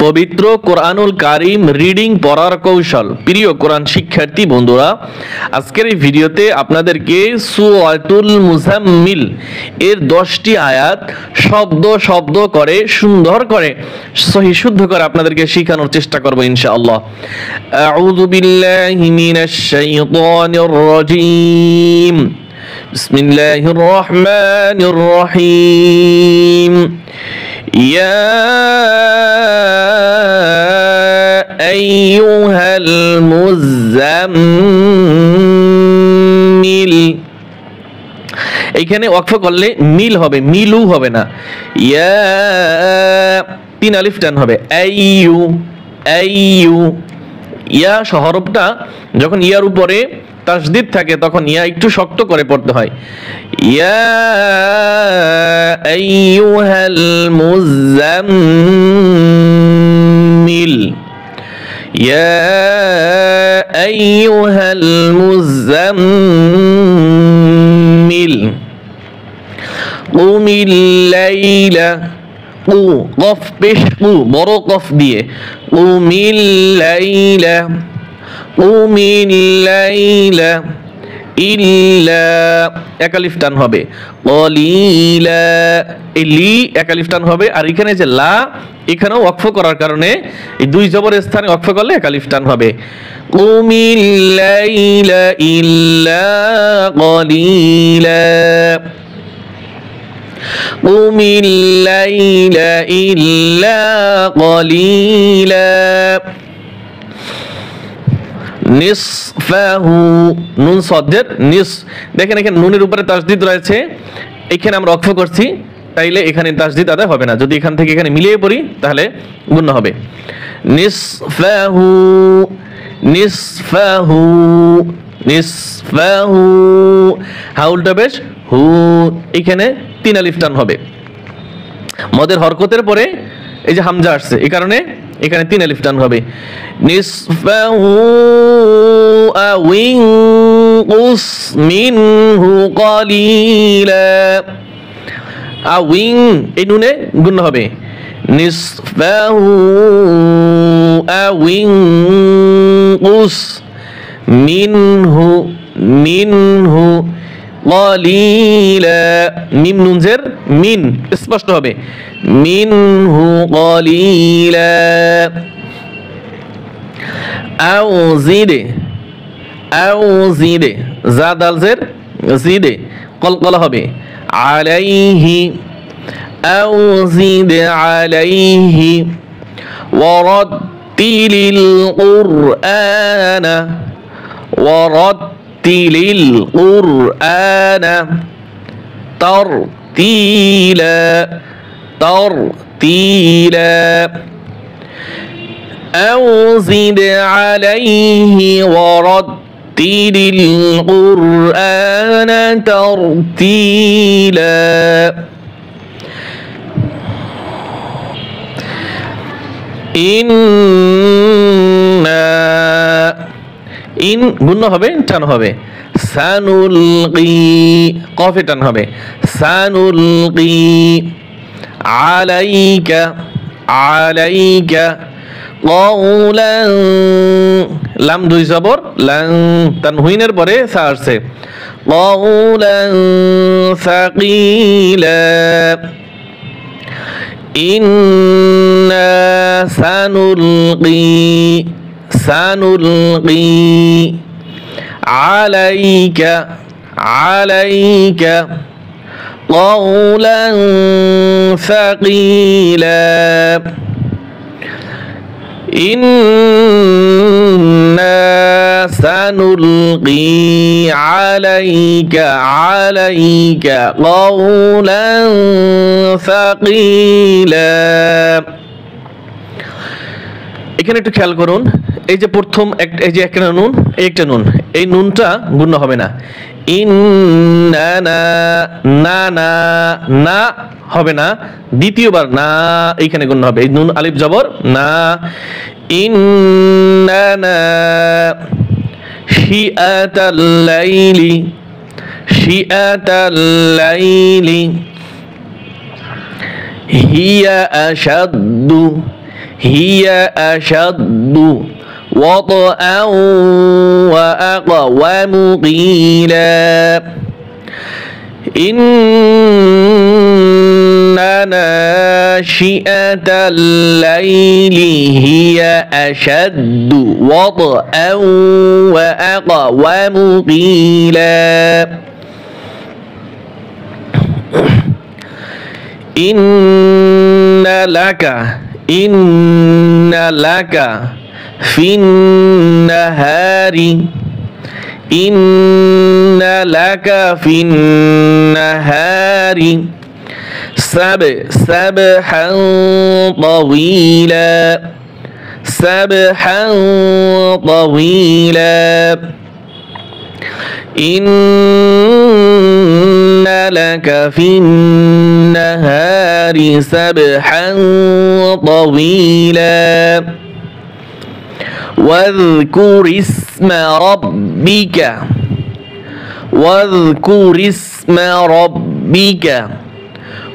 পবিত্র কোরআনুল কারীম রিডিং পড়ার কৌশল। প্রিয় কোরআন শিক্ষার্থী বন্ধুরা, আজকের এই ভিডিওতে আপনাদেরকে সূরাতুল মুজাম্মিল এর 10টি আয়াত শব্দ শব্দ করে সুন্দর করে সহিহ শুদ্ধ করে আপনাদেরকে শেখানোর চেষ্টা করব ইনশাআল্লাহ। আউযু বিল্লাহি মিনাশ শাইতানির রাজীম। বিসমিল্লাহির রহমানির রহিম। ইয়া আইয়ুহাল মুজাম্মিল, এইখানে ওয়াকফ করলে মিল হবে, মিলু হবে না। ইয়া 3 আলিফ টান হবে। আইয়ু আইয়ু, ইয়া হরফটা যখন ইয়ার উপরে তাসদিদ থাকে তখন ইয়া একটু শক্ত করে পড়তে হয়। ইয়া আইয়ুহাল মুজাম্মিল, ইয়া আইয়ুহাল মুজাম্মিল কুমিল লাইলা, কু কফ পেশ, কু বড় কফ দিয়ে, কুমিল লাইলা কুমিল লাইলা ইল্লা, এক আলিফ টান হবে। কলিলা, এই লি এক আলিফ টান হবে। আর এখানে যে লা, এখানেও ওয়াকফ করার কারণে এই দুই জবরের স্থানে ওয়াকফ করলে এক আলিফ টান হবে। কুমিল লাইলা ইল্লা কলিলা, কুমিল লাইলা ইল্লা কলিলা নিসফাহু, নুন সদ্দের নিস, দেখেন এখানে নুনের উপরে তাসদিদ রয়েছে, এখানে আমরা ওয়াকফ করছি, তাইলে এখানে তাসদিদ আদায় হবে না। যদি এখান থেকে এখানে মিলিয়ে পড়ি তাহলে গুণ হবে। নিসফাহু নিসফাহু নিসফাহু, হাউলটা বেশ হু, এখানে 3 আলিফ টান হবে। মদের হরকতের পরে এই যে হামজা আসছে, এই কারণে এখানে 3 আলিফ টান হবে। নিসফাহু আও ইনকুস মিনহু কলিলা, আও ইন, এই নুনে গুণ হবে। নিসফাহু আও ইনকুস মিনহু মিনহু কলিলা, মিম নুন জের মিন স্পষ্ট হবে। মিনহু কলিলা আও জিদে, আও জিদে, জা দাল জের জিদে কলকলা হবে। আলাইহি আও জিদে আলাইহি ওয়ারাত্তিলিল কুরআনা ওয়ারাত্তিলিল কুরআনা তারতিলা তারতিলা আও জিদ আলাইহি ওয়ারাত্তিলিল কুরআনা তারতিলা। ইন্না, ইন গুণ হবে, টান হবে। সানুলকি, কফে টান হবে। সানুলকি আলাইকা আলাইকা কওলান, লাম দুই জবর, লান তানহুইনের পরে সা আসছে। কওলান সাকিলা ইন্না সানুলকি সানুলকি আলাইকা আলাইকা কওলান সাকিলা ইন্না সানুলকি আলাইকা আলাইকা কওলান সাকিলা। এখানে একটু খেয়াল করুন, এই যে প্রথম এই যে একটা নুন, এই একটা নুন, এই নুনটা গুণ হবে না। ইন্না না না না না হবে না, দ্বিতীয়বার না এইখানে গুণ হবে। এই নুন আলিফ জবর না। ইন্না না শিআতাল লাইলি শিআতাল লাইলি হিয়া আশাদ্দু هي أشد وطئا وأقوم قيلا إن ناشئة الليل هي أشد وطئا وأقوم قيلا إن لك في النهار إن لك في النهار سبحا طويلا إن لك في النهار سبحا طويلا واذكر اسم ربك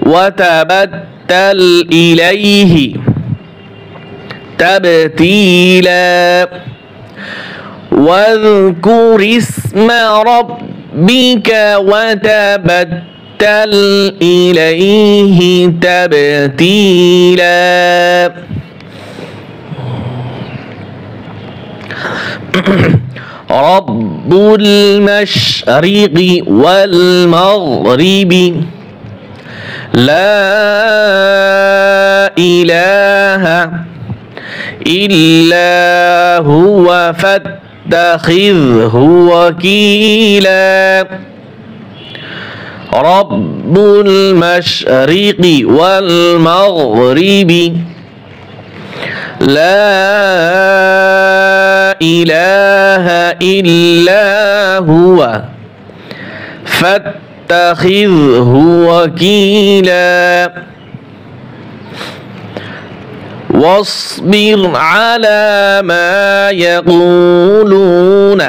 وتبتل إليه تبتيلا واذكر اسم ربك وتبتل إليه تبتيلا رب المشرق والمغرب لا إله إلا هو فاتخذه وكيلا رب المشرق والمغرب لا إله إلا هو فاتخذه وكيلا واصبر على ما يقولون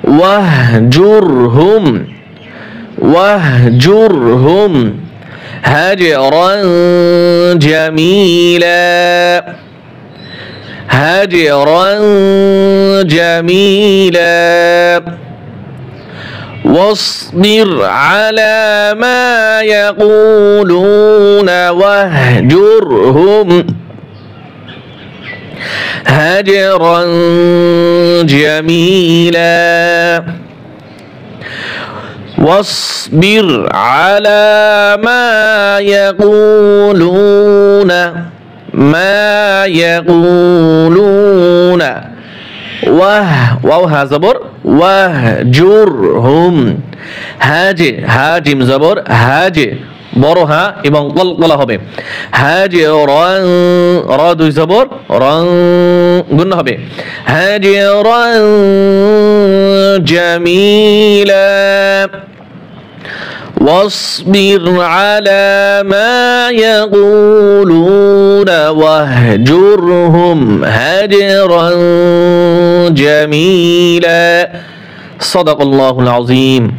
واهجرهم هجرا جميلا واصبر على ما يقولون واهجرهم هجرا جميلا واصبر على ما يقولون واو ها زبر واهجرهم হাজিম জবর হাজে বড় হা এবং কলকলা হবে হাজিরান র দুই জবর রং গুণ হবে হাজিরান জামিলা واصبر على ما يقولون واهجرهم هجرا جميلا صدق الله العظيم.